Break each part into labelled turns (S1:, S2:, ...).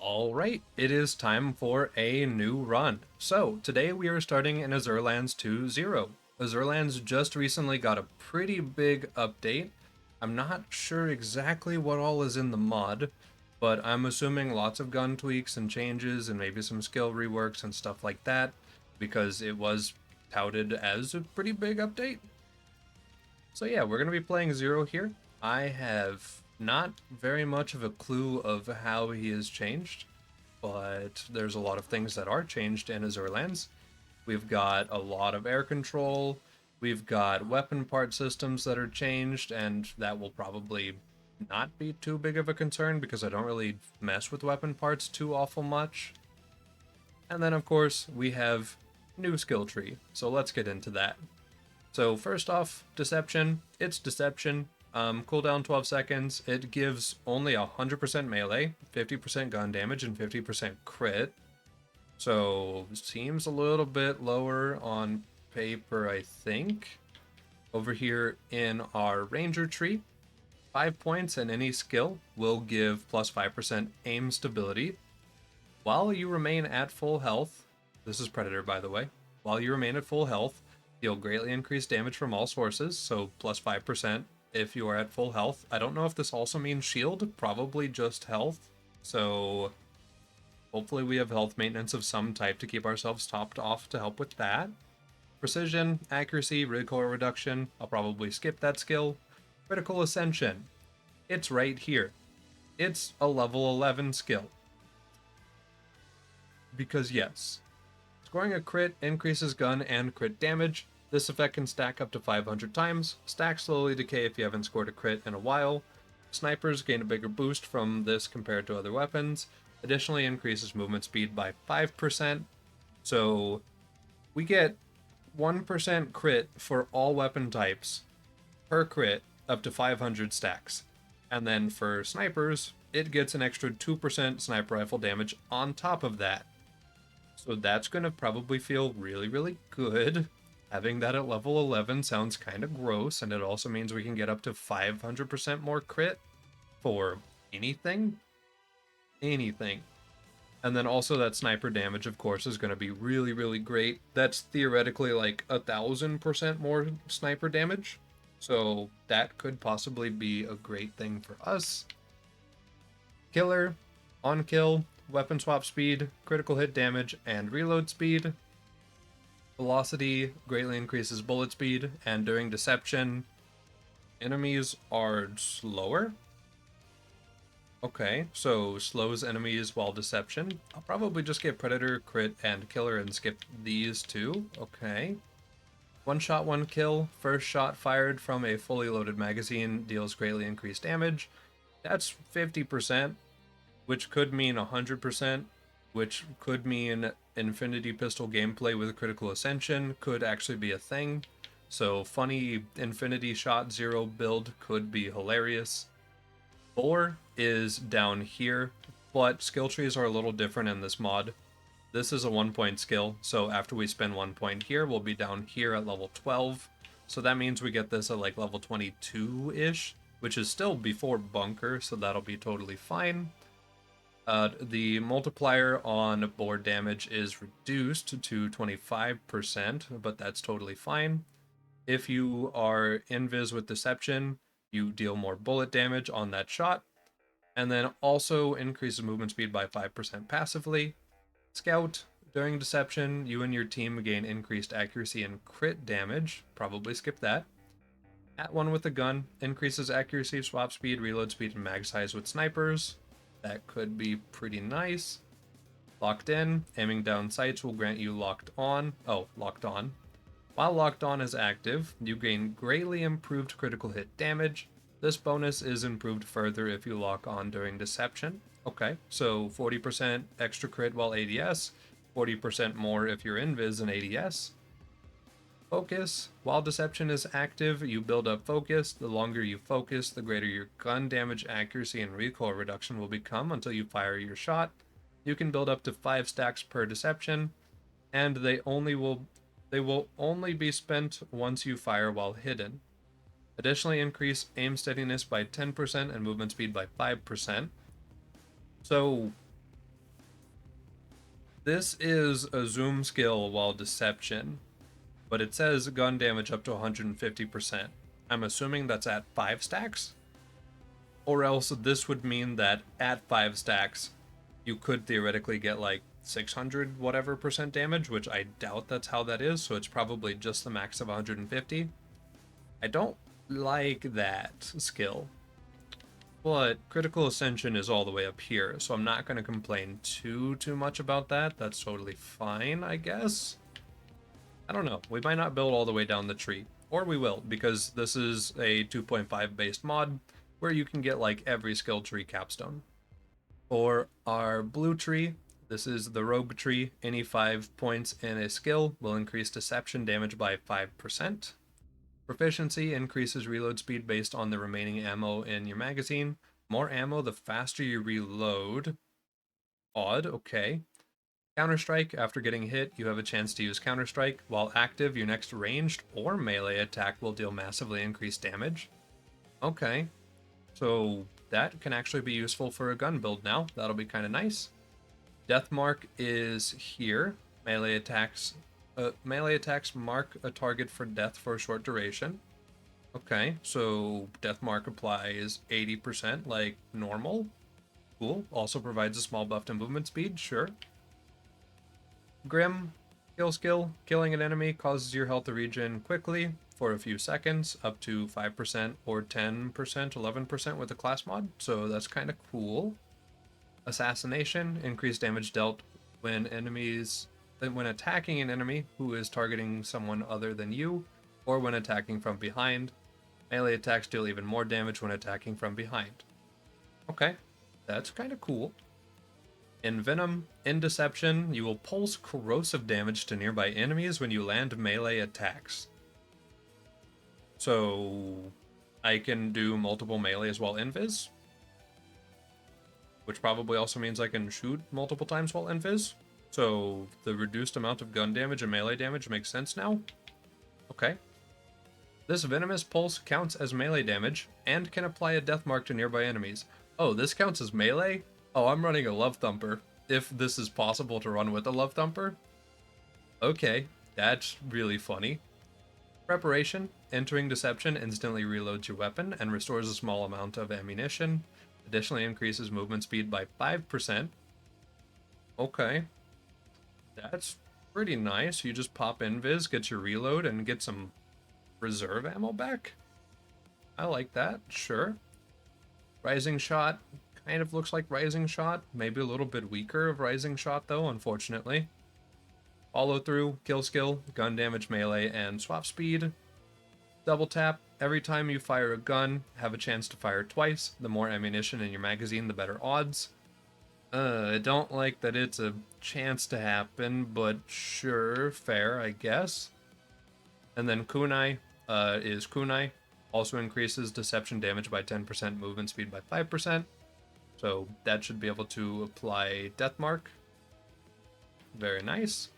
S1: Alright, it is time for a new run. So, today we are starting in Azurelands 2.0. Azurelands just recently got a pretty big update. I'm not sure exactly what all is in the mod, but I'm assuming lots of gun tweaks and changes and maybe some skill reworks and stuff like that, because it was touted as a pretty big update. So yeah, we're going to be playing Zero here. I have not very much of a clue of how he has changed, but there's a lot of things that are changed in Azurelands. We've got a lot of air control, we've got weapon part systems that are changed, and that will probably not be too big of a concern because I don't really mess with weapon parts too awful much. And then of course we have new skill tree, so let's get into that. So first off, Deception. It's Deception. Cooldown 12 seconds. It gives only 100% melee, 50% gun damage, and 50% crit. So seems a little bit lower on paper, I think. Over here in our Ranger tree, 5 points and any skill will give plus 5% aim stability. While you remain at full health, this is Predator by the way, while you remain at full health, you'll greatly increase damage from all sources, so plus 5% if you are at full health. I don't know if this also means shield, probably just health. So hopefully we have health maintenance of some type to keep ourselves topped off to help with that. Precision, accuracy, recoil reduction, I'll probably skip that skill. Critical Ascension, it's right here. It's a level 11 skill. Because yes, scoring a crit increases gun and crit damage. This effect can stack up to 500 times. Stacks slowly decay if you haven't scored a crit in a while. Snipers gain a bigger boost from this compared to other weapons. Additionally, increases movement speed by 5%. So we get 1% crit for all weapon types per crit up to 500 stacks. And then for snipers, it gets an extra 2% sniper rifle damage on top of that. So that's going to probably feel really, really good. Having that at level 11 sounds kind of gross, and it also means we can get up to 500% more crit for anything. Anything. And then also that sniper damage, of course, is going to be really, really great. That's theoretically like 1,000% more sniper damage. So that could possibly be a great thing for us. Killer, on kill, weapon swap speed, critical hit damage, and reload speed. Velocity greatly increases bullet speed, and during Deception, enemies are slower. Okay, so slows enemies while Deception. I'll probably just get Predator, Crit, and Killer and skip these two. Okay. One shot, one kill. First shot fired from a fully loaded magazine deals greatly increased damage. That's 50%, which could mean 100%, which could mean Infinity Pistol gameplay with Critical Ascension could actually be a thing. So funny Infinity Shot Zero build could be hilarious. 4 is down here, but skill trees are a little different in this mod. This is a 1-point skill, so after we spend 1 point here, we'll be down here at level 12. So that means we get this at like level 22-ish, which is still before Bunker, so that'll be totally fine. The multiplier on board damage is reduced to 25%, but that's totally fine. If you are invis with Deception, you deal more bullet damage on that shot, and then also increases movement speed by 5% passively. Scout, during Deception, you and your team gain increased accuracy and crit damage, probably skip that. At one with a gun, increases accuracy, swap speed, reload speed, and mag size with snipers. That could be pretty nice. Locked in, aiming down sights will grant you locked on. While locked on is active, you gain greatly improved critical hit damage. This bonus is improved further if you lock on during Deception. Okay, so 40% extra crit while ADS, 40% more if you're invis and ADS. Focus. While Deception is active, you build up focus. The longer you focus, the greater your gun damage, accuracy, and recoil reduction will become until you fire your shot. You can build up to 5 stacks per Deception, and they will only be spent once you fire while hidden. Additionally, increase aim steadiness by 10% and movement speed by 5%. So This is a zoom skill while deception, but it says gun damage up to 150%. I'm assuming that's at 5 stacks? Or else this would mean that at 5 stacks, you could theoretically get like 600 whatever percent damage, which I doubt that's how that is, so it's probably just the max of 150. I don't like that skill, but critical ascension is all the way up here, so I'm not going to complain too much about that. That's totally fine, I guess. I don't know. We might not build all the way down the tree, or we will, because this is a 2.5 based mod where you can get like every skill tree capstone. For our blue tree, this is the rogue tree. Any 5 points in a skill will increase deception damage by 5%. Proficiency increases reload speed based on the remaining ammo in your magazine. More ammo, the faster you reload. Odd, okay. Counter-Strike, after getting hit, you have a chance to use Counter-Strike. While active, your next ranged or melee attack will deal massively increased damage. Okay, so that can actually be useful for a gun build now. That'll be kind of nice. Death Mark is here. Melee attacks mark a target for death for a short duration. Okay, so Death Mark applies 80% like normal. Cool. Also provides a small buff to movement speed, sure. Grim, kill skill. Killing an enemy causes your health to regen quickly for a few seconds, up to 5% or 10%, 11% with the class mod, so that's kind of cool. Assassination, increased damage dealt when attacking an enemy who is targeting someone other than you, or when attacking from behind. Melee attacks deal even more damage when attacking from behind. Okay, that's kind of cool. In Venom, in Deception, you will pulse corrosive damage to nearby enemies when you land melee attacks. So, I can do multiple melees while invis, which probably also means I can shoot multiple times while invis. So, the reduced amount of gun damage and melee damage makes sense now. Okay. This venomous pulse counts as melee damage and can apply a death mark to nearby enemies. Oh, this counts as melee? Oh, I'm running a Love Thumper, if this is possible to run with a Love Thumper. Okay, that's really funny. Preparation. Entering Deception instantly reloads your weapon and restores a small amount of ammunition. Additionally increases movement speed by 5%. Okay. That's pretty nice. You just pop invis, get your reload, and get some reserve ammo back. I like that, sure. Rising Shot kind of looks like Rising Shot. Maybe a little bit weaker of Rising Shot though, unfortunately. Follow through, kill skill, gun damage, melee, and swap speed. Double tap. Every time you fire a gun, have a chance to fire twice. The more ammunition in your magazine, the better odds. I don't like that it's a chance to happen, but sure, fair, I guess. And then Kunai is Kunai. Also increases deception damage by 10%, movement speed by 5%. So that should be able to apply Death Mark. Very nice.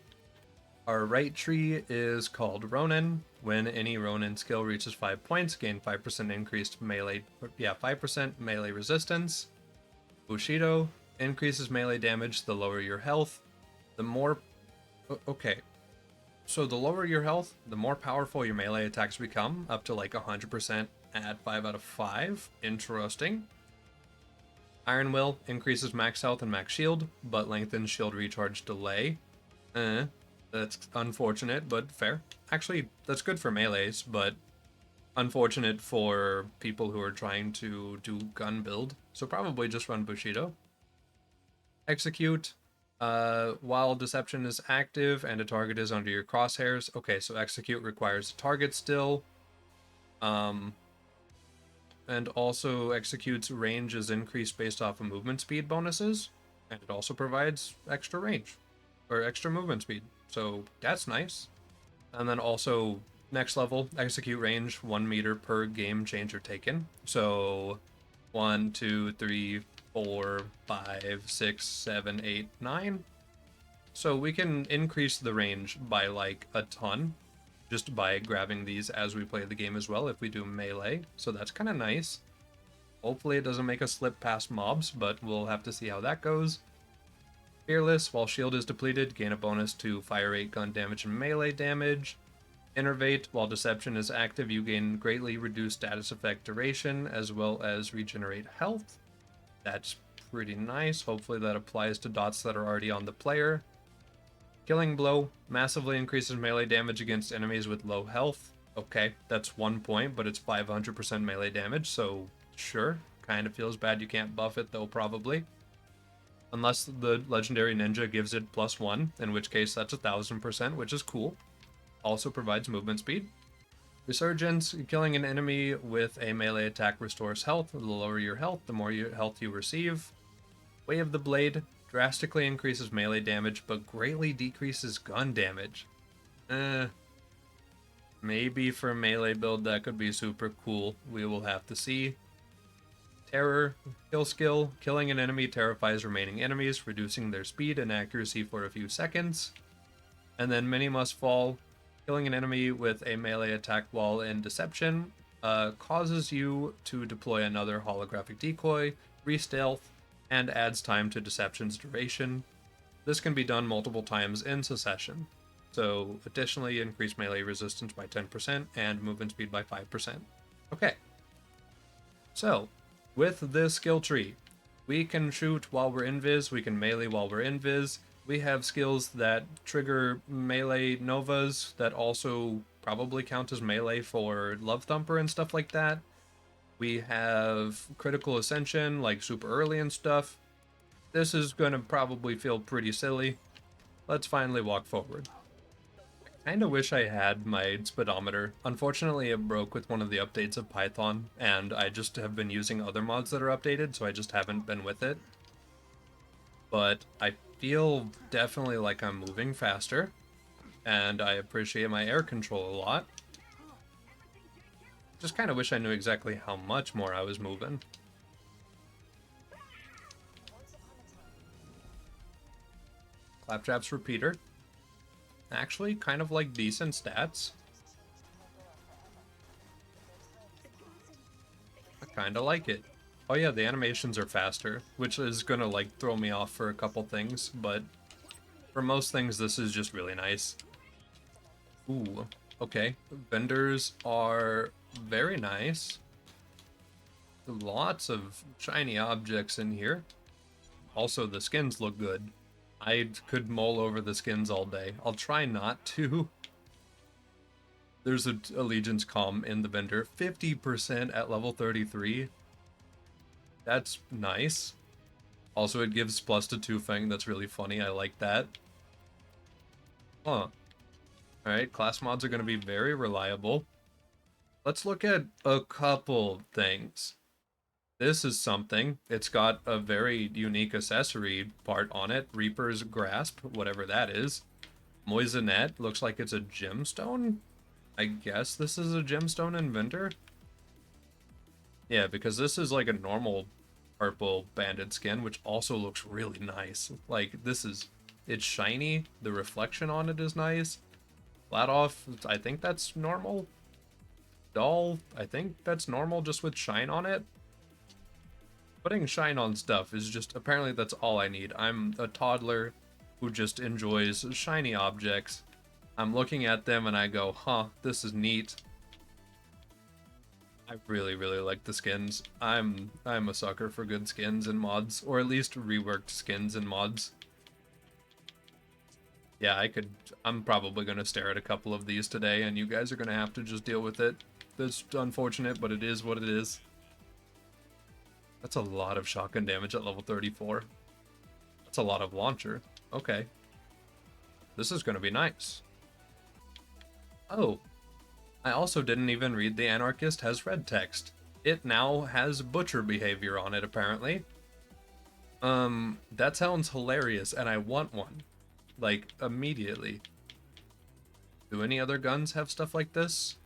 S1: Our right tree is called Ronin. When any Ronin skill reaches 5 points, gain 5% increased melee, 5% melee resistance. Bushido increases melee damage the lower your health. The more, okay. So the lower your health, the more powerful your melee attacks become, up to like 100% at 5 out of 5. Interesting. Iron Will increases max health and max shield, but lengthens shield recharge delay. That's unfortunate, but fair. Actually, that's good for melees, but unfortunate for people who are trying to do gun build. So probably just run Bushido. Execute. While Deception is active and a target is under your crosshairs. Okay, so Execute requires a target still. And also Execute's range is increased based off of movement speed bonuses. And it also provides extra range, or extra movement speed. So that's nice. And then also, next level, Execute range 1 meter per game changer taken. So 1, 2, 3, 4, 5, 6, 7, 8, 9. So we can increase the range by like a ton just by grabbing these as we play the game as well if we do melee. So that's kind of nice. Hopefully it doesn't make us slip past mobs, but we'll have to see how that goes. Fearless, while shield is depleted, gain a bonus to fire rate, gun damage, and melee damage. Innervate, while deception is active, you gain greatly reduced status effect duration, as well as regenerate health. That's pretty nice. Hopefully that applies to dots that are already on the player. Killing Blow massively increases melee damage against enemies with low health. Okay, that's 1 point, but it's 500% melee damage, so sure. Kind of feels bad you can't buff it, though, probably. Unless the legendary ninja gives it +1, in which case that's 1000%, which is cool. Also provides movement speed. Resurgence, killing an enemy with a melee attack restores health. The lower your health, the more health you receive. Way of the Blade drastically increases melee damage, but greatly decreases gun damage. Maybe for a melee build that could be super cool. We will have to see. Terror, kill skill. Killing an enemy terrifies remaining enemies, reducing their speed and accuracy for a few seconds. And then Many Must Fall. Killing an enemy with a melee attack while in Deception causes you to deploy another holographic decoy, re-stealth, and adds time to Deception's duration. This can be done multiple times in succession. So, additionally, increase melee resistance by 10% and movement speed by 5%. Okay. So, with this skill tree, we can shoot while we're invis, we can melee while we're invis. We have skills that trigger melee novas that also probably count as melee for Love Thumper and stuff like that. We have critical ascension, like super early and stuff. This is going to probably feel pretty silly. Let's finally walk forward. I kind of wish I had my speedometer. Unfortunately, it broke with one of the updates of Python, and I just have been using other mods that are updated, so I just haven't been with it. But I feel definitely like I'm moving faster, and I appreciate my air control a lot. Just kind of wish I knew exactly how much more I was moving. Claptrap's Repeater. Actually, kind of like decent stats. I kind of like it. Oh yeah, the animations are faster, which is gonna like throw me off for a couple things, but for most things this is just really nice. Ooh, okay. Vendors are very nice. Lots of shiny objects in here. Also, the skins look good. I could mull over the skins all day. I'll try not to. There's an Allegiance comm in the vendor. 50% at level 33. That's nice. Also, it gives +2 Feng. That's really funny. I like that. Huh. Alright, class mods are going to be very reliable. Let's look at a couple things. This is something. It's got a very unique accessory part on it. Reaper's Grasp, whatever that is. Moisenet, looks like it's a gemstone? I guess this is a gemstone inventor? Yeah, because this is like a normal purple banded skin, which also looks really nice. Like, this is... It's shiny. The reflection on it is nice. Flat off, I think that's normal. Dull, I think that's normal just with shine on it. Putting shine on stuff is just... Apparently that's all I need. I'm a toddler who just enjoys shiny objects. I'm looking at them and I go, huh, this is neat. I really, really like the skins. I'm a sucker for good skins and mods, or at least reworked skins and mods. Yeah, I'm probably gonna stare at a couple of these today, and you guys are gonna have to just deal with it. That's unfortunate, but it is what it is. That's a lot of shotgun damage at level 34. That's a lot of launcher. Okay. This is gonna be nice. Oh, I also didn't even read the Anarchist has red text. It now has butcher behavior on it, apparently. That sounds hilarious, and I want one. Like, immediately. Do any other guns have stuff like this?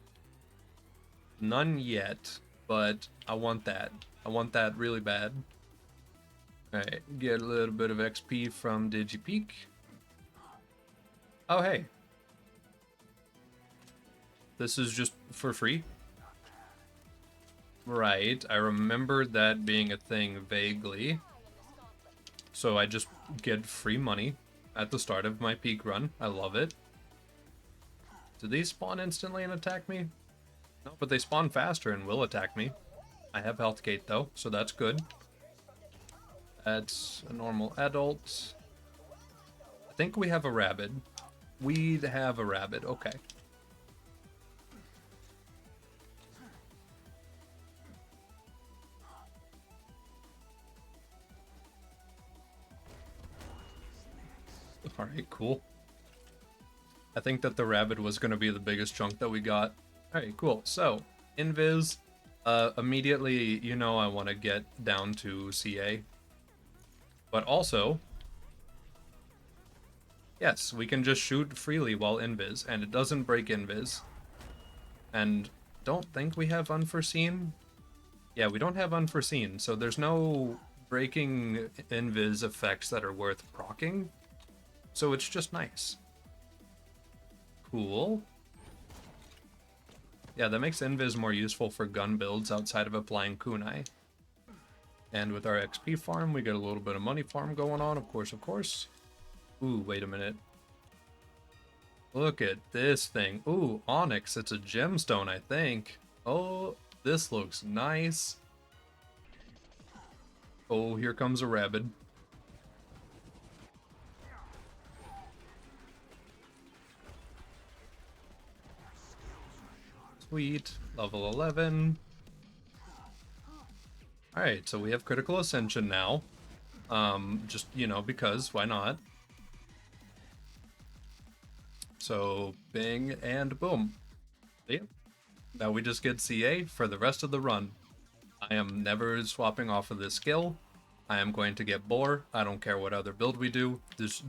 S1: None yet, but I want that. I want that really bad. Alright, get a little bit of XP from DigiPeak. Oh, hey. This is just for free? Right, I remember that being a thing vaguely. So I just get free money at the start of my peak run. I love it. Do these spawn instantly and attack me? No, but they spawn faster and will attack me. I have health gate though, so that's good. That's a normal adult. I think we have a rabbit. We have a rabbit, okay. Alright, cool. I think that the rabbit was going to be the biggest chunk that we got. Alright, cool. So, Invis, immediately, you know I want to get down to CA. But also, yes, we can just shoot freely while Invis, and it doesn't break Invis. And don't think we have Unforeseen. Yeah, we don't have Unforeseen, so there's no breaking Invis effects that are worth proccing. So it's just nice. Cool. Yeah, that makes Invis more useful for gun builds outside of applying kunai. And with our XP farm, we get a little bit of money farm going on, of course, of course. Ooh, wait a minute. Look at this thing. Ooh, onyx. It's a gemstone, I think. Oh, this looks nice. Oh, here comes a rabbit. Sweet. Level 11. Alright, so we have critical ascension now. Just, you know, because, why not? So, bing and boom. See? Now we just get CA for the rest of the run. I am never swapping off of this skill. I am going to get Boar. I don't care what other build we do.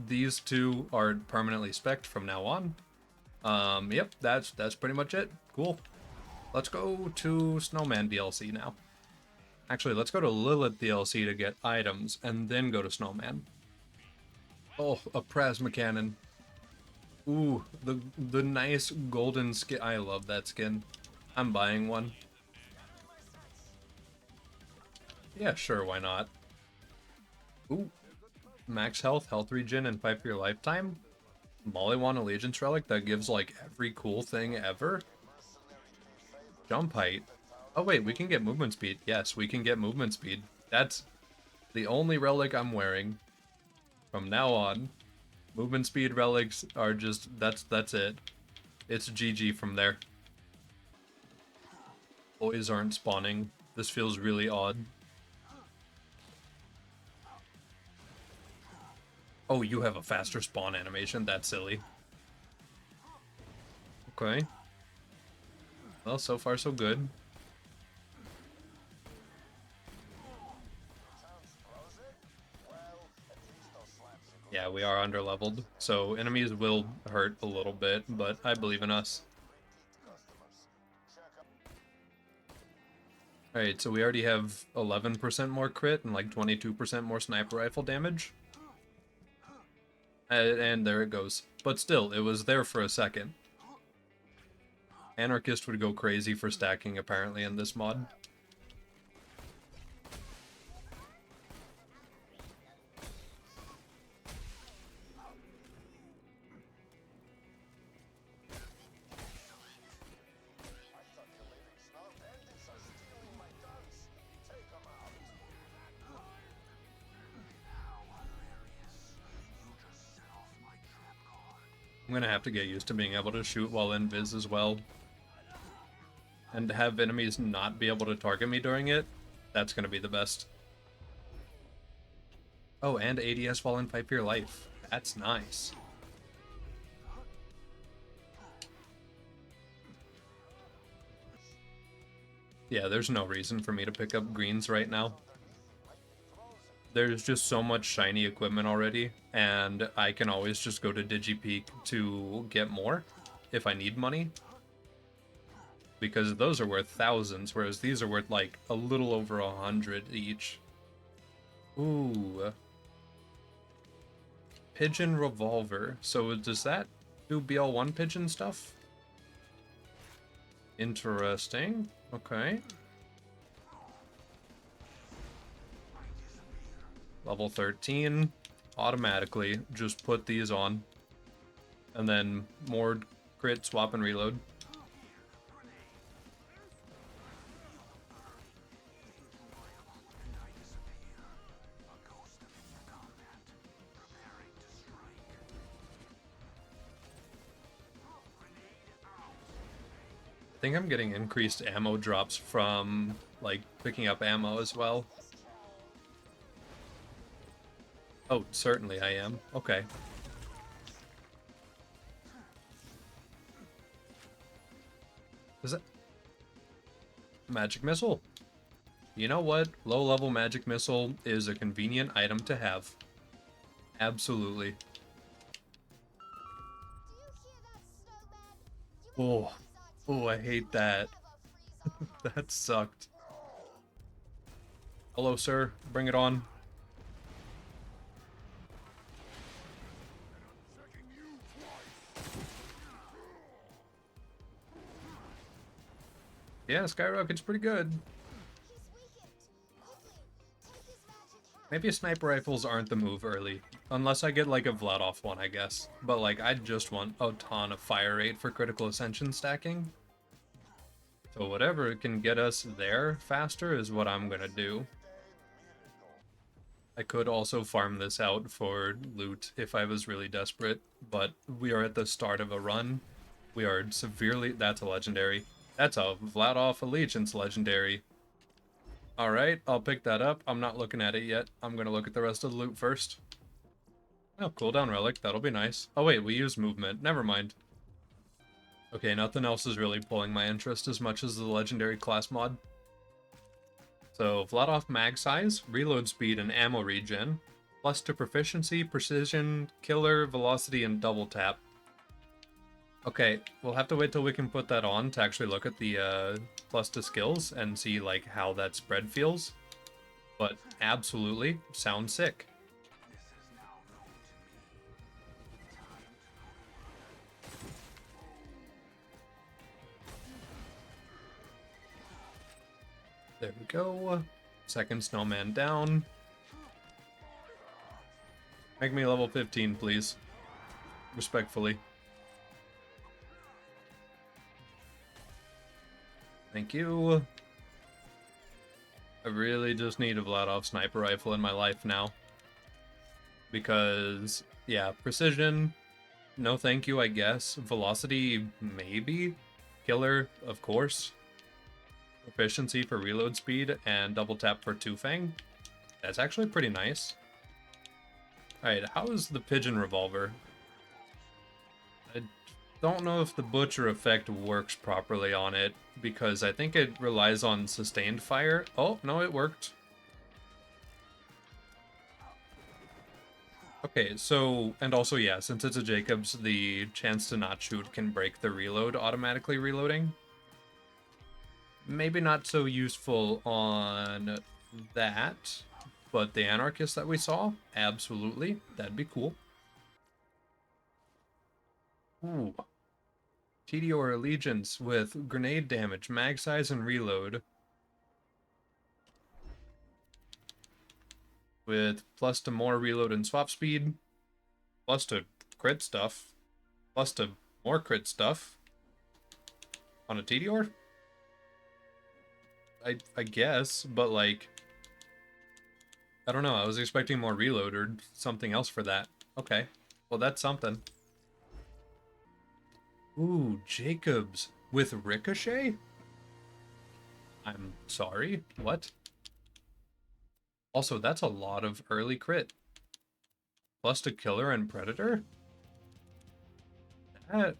S1: These two are permanently spec'd from now on. Yep, that's pretty much it. Cool. Let's go to Snowman DLC now. Actually, let's go to Lilith DLC to get items, and then go to Snowman. Oh, a Plasma Cannon. Ooh, the nice golden skin. I love that skin. I'm buying one. Yeah, sure, why not? Ooh, max health, health regen, and 5 for your lifetime. Mollywan Allegiance Relic that gives like every cool thing ever. Jump height. Oh wait, we can get movement speed. Yes, we can get movement speed. That's the only relic I'm wearing from now on. Movement speed relics are just, that's it. It's GG from there. Boys aren't spawning. This feels really odd. Oh, you have a faster spawn animation? That's silly. Okay. Well, so far so good. Yeah, we are underleveled, so enemies will hurt a little bit, but I believe in us. Alright, so we already have 11% more crit and like 22% more sniper rifle damage. And there it goes. But still, it was there for a second. Anarchist would go crazy for stacking, apparently, in this mod. I'm gonna have to get used to being able to shoot while invis as well. And have enemies not be able to target me during it. That's gonna be the best. Oh, and ADS while in Fight for Your Life. That's nice. Yeah, there's no reason for me to pick up greens right now. There's just so much shiny equipment already, and I can always just go to DigiPeak to get more if I need money. Because those are worth thousands, whereas these are worth like a little over 100 each. Ooh. Pigeon Revolver. So does that do BL1 pigeon stuff? Interesting. Okay. Level 13. Automatically just put these on. And then more crit, swap, and reload. I think I'm getting increased ammo drops from, like, picking up ammo as well. Oh, certainly I am. Okay. Is it magic missile? You know what? Low-level magic missile is a convenient item to have. Absolutely. Oh, oh, I hate that. That sucked. Hello, sir. Bring it on. Yeah, Skyrocket's pretty good. Maybe sniper rifles aren't the move early. Unless I get like a Vladoff one, I guess. But like, I just want a ton of fire rate for critical ascension stacking. So whatever can get us there faster is what I'm gonna do. I could also farm this out for loot if I was really desperate, but we are at the start of a run. We are severely... That's a legendary. That's a Vladoff Allegiance legendary. Alright, I'll pick that up. I'm not looking at it yet. I'm gonna look at the rest of the loot first. Oh, cooldown relic. That'll be nice. Oh wait, we use movement. Never mind. Okay, nothing else is really pulling my interest as much as the legendary class mod. So, Vladoff mag size, reload speed, and ammo regen. Plus to proficiency, precision, killer, velocity, and double tap. Okay, we'll have to wait till we can put that on to actually look at the plus to skills and see like how that spread feels. But absolutely, sounds sick. There we go. Second snowman down. Make me level 15, please. Respectfully. Thank you. I really just need a Vladoff sniper rifle in my life now. Because, yeah, precision, no thank you, I guess. Velocity, maybe. Killer, of course. Efficiency for reload speed, and double tap for Two Fang. That's actually pretty nice. Alright, how is the pigeon revolver? I don't know if the butcher effect works properly on it, because I think it relies on sustained fire. Oh, no, it worked. Okay, so, and also, yeah, since it's a Jacobs, the chance to not shoot can break the reload automatically reloading. Maybe not so useful on that, but the Anarchist that we saw, absolutely, that'd be cool. Ooh. TDO Allegiance with grenade damage, mag size, and reload. With plus to more reload and swap speed, plus to crit stuff, plus to more crit stuff. On a TDR? I guess, but like... I don't know, I was expecting more reload or something else for that. Okay, well that's something. Ooh, Jacobs with Ricochet? I'm sorry, what? Also, that's a lot of early crit. Plus to Killer and Predator? That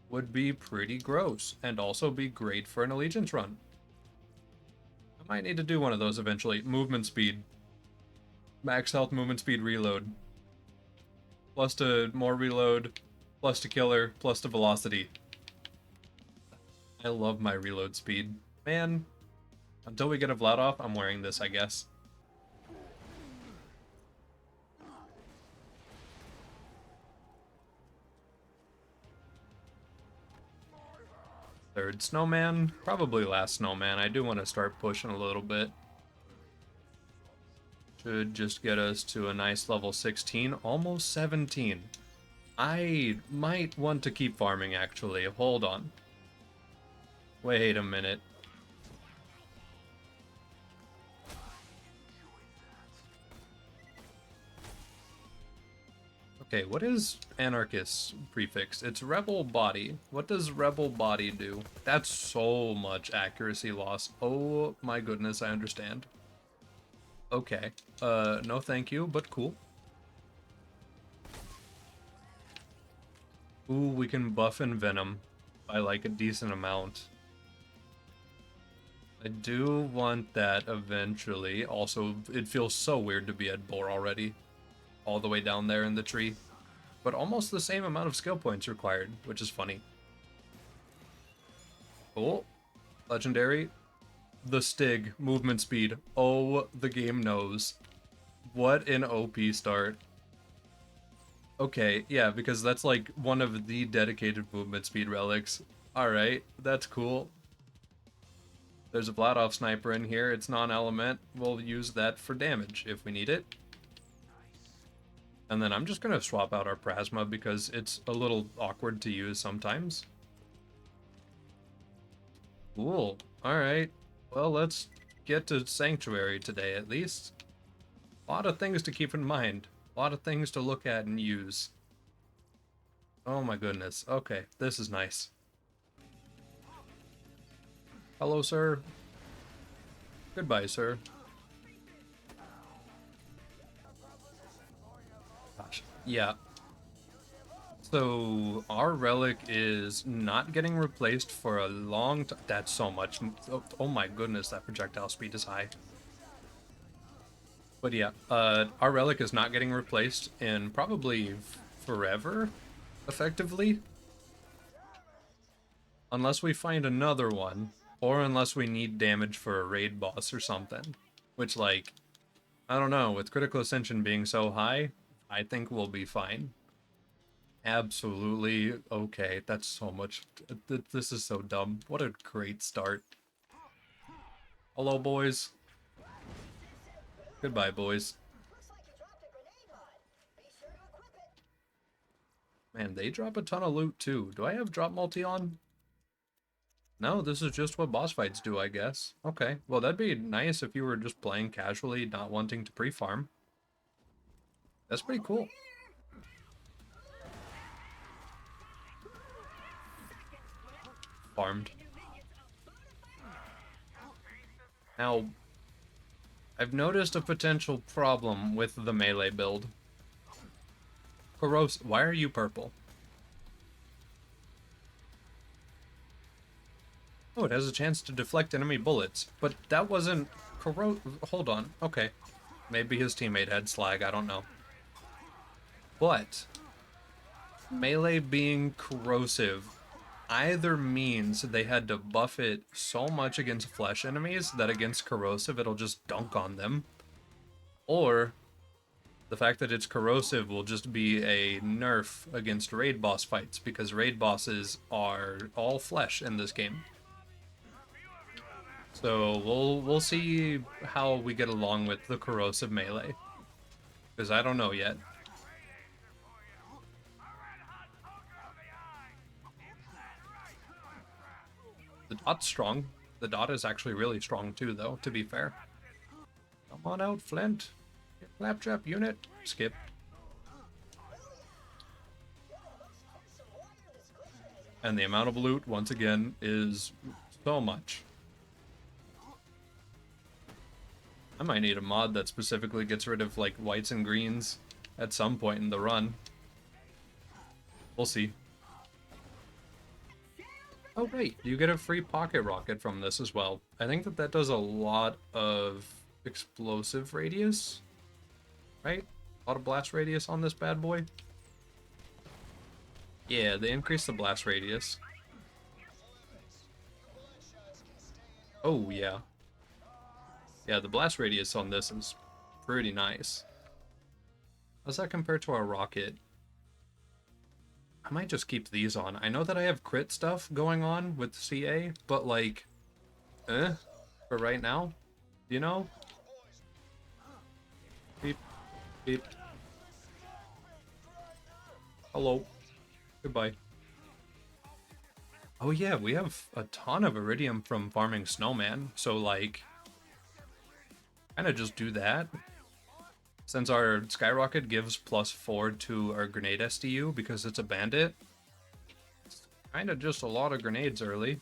S1: would be pretty gross, and also be great for an Allegiance run. I might need to do one of those eventually. Movement speed. Max health, movement speed, reload. Plus to more reload, plus to Killer, plus to velocity. I love my reload speed. Man, until we get a Vladoff, I'm wearing this, I guess. Third snowman, probably last snowman. I do want to start pushing a little bit. Should just get us to a nice level 16, almost 17. I might want to keep farming, actually. Hold on. Wait a minute. Okay, what is Anarchist prefix? It's Rebel Body. What does Rebel Body do? That's so much accuracy loss. Oh my goodness, I understand. Okay. No thank you, but cool. Ooh, we can buff and Venom by like a decent amount. I do want that eventually. Also, it feels so weird to be at Boar already. All the way down there in the tree. But almost the same amount of skill points required, which is funny. Cool. Legendary. The Stig. Movement speed. Oh, the game knows. What an OP start. Okay, yeah, because that's like one of the dedicated movement speed relics. Alright, that's cool. There's a Vladoff sniper in here. It's non-element. We'll use that for damage if we need it. And then I'm just going to swap out our Prasma because it's a little awkward to use sometimes. Cool. Alright. Well, let's get to Sanctuary today at least. A lot of things to keep in mind. A lot of things to look at and use. Oh my goodness. Okay, this is nice. Hello, sir. Goodbye, sir. Gosh. Yeah. So, our relic is not getting replaced for a long time. That's so much. Oh my goodness, that projectile speed is high. But yeah, our relic is not getting replaced in probably forever, effectively. Unless we find another one, or unless we need damage for a raid boss or something. Which, like, I don't know, with Critical Ascension being so high, I think we'll be fine. Absolutely okay. That's so much. This is so dumb. What a great start. Hello, boys. Goodbye, boys. Man, they drop a ton of loot too. Do I have drop multi on? No, this is just what boss fights do, I guess. Okay, well that'd be nice if you were just playing casually, not wanting to pre-farm. That's pretty cool. Farmed. Now, I've noticed a potential problem with the melee build. Corrosive, why are you purple? Oh, it has a chance to deflect enemy bullets, but that wasn't hold on, okay. Maybe his teammate had slag, I don't know. But melee being corrosive either means they had to buff it so much against flesh enemies that against corrosive it'll just dunk on them, or the fact that it's corrosive will just be a nerf against raid boss fights, because raid bosses are all flesh in this game. So we'll see how we get along with the corrosive melee, because I don't know yet. The dot's strong. The dot is actually really strong too, though, to be fair. Come on out, Flint. Claptrap unit. Skip. And the amount of loot, once again, is so much. I might need a mod that specifically gets rid of, like, whites and greens at some point in the run. We'll see. Oh, right. You get a free pocket rocket from this as well. I think that does a lot of explosive radius, right? A lot of blast radius on this bad boy. Yeah, they increase the blast radius. Oh, yeah. Yeah, the blast radius on this is pretty nice. How's that compare to our rocket? I might just keep these on. I know that I have crit stuff going on with CA, but like, for right now, you know? Beep. Beep. Hello. Goodbye. Oh yeah, we have a ton of iridium from farming snowman, so like, kind of just do that. Since our skyrocket gives +4 to our grenade SDU because it's a bandit, it's kind of just a lot of grenades early.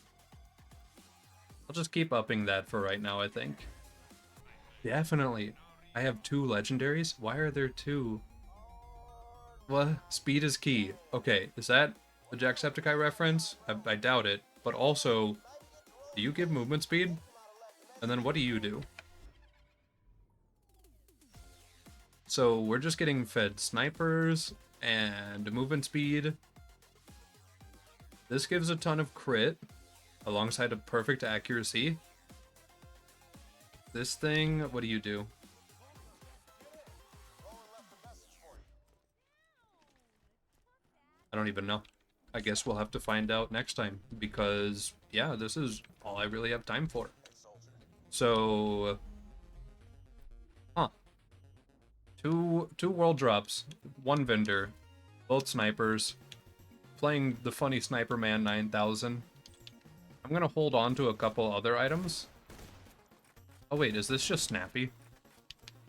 S1: I'll just keep upping that for right now, I think. Definitely. I have 2 legendaries. Why are there 2? What? Speed is key. Okay, is that a Jacksepticeye reference? I doubt it. But also, do you give movement speed? And then what do you do? So we're just getting fed snipers and movement speed. This gives a ton of crit alongside a perfect accuracy. This thing, what do you do? I don't even know. I guess we'll have to find out next time because, yeah, this is all I really have time for. So, huh. Two world drops, 1 vendor, both snipers, playing the funny Sniper Man 9000. I'm gonna hold on to a couple other items. Oh wait, is this just snappy?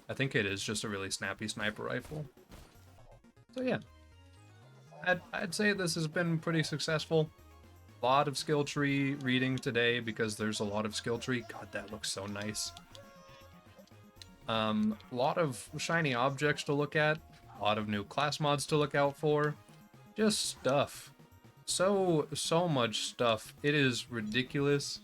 S1: I think it is just a really snappy sniper rifle. So yeah, I'd say this has been pretty successful. A lot of skill tree reading today because there's a lot of skill tree. God, that looks so nice. A lot of shiny objects to look at, a lot of new class mods to look out for. Just stuff. So much stuff. It is ridiculous.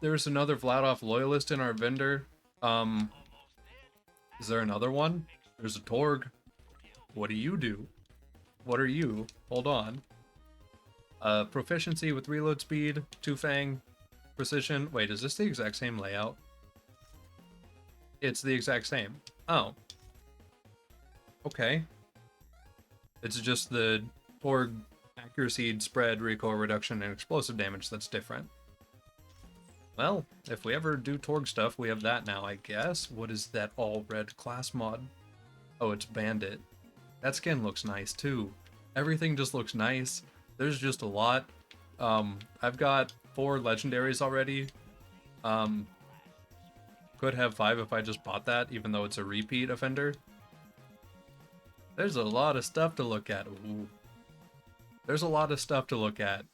S1: There's another Vladoff loyalist in our vendor. Is there another one? There's a Torg. What do you do? What are you? Hold on. Proficiency with reload speed, 2-fang, precision. Wait, is this the exact same layout? It's the exact same. Oh. Okay. It's just the Torg accuracy, spread, recoil reduction, and explosive damage that's different. Well, if we ever do Torg stuff, we have that now, I guess. What is that all-red class mod? Oh, it's Bandit. That skin looks nice, too. Everything just looks nice. There's just a lot. I've got 4 legendaries already. Could have 5 if I just bought that, even though it's a repeat offender. There's a lot of stuff to look at. Ooh. There's a lot of stuff to look at,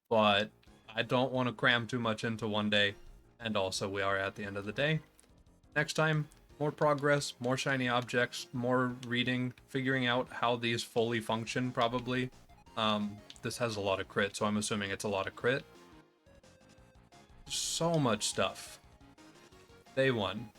S1: but I don't want to cram too much into one day, and also we are at the end of the day. Next time, more progress, more shiny objects, more reading, figuring out how these fully function, probably. This has a lot of crit, so I'm assuming it's a lot of crit. So much stuff. Day 1.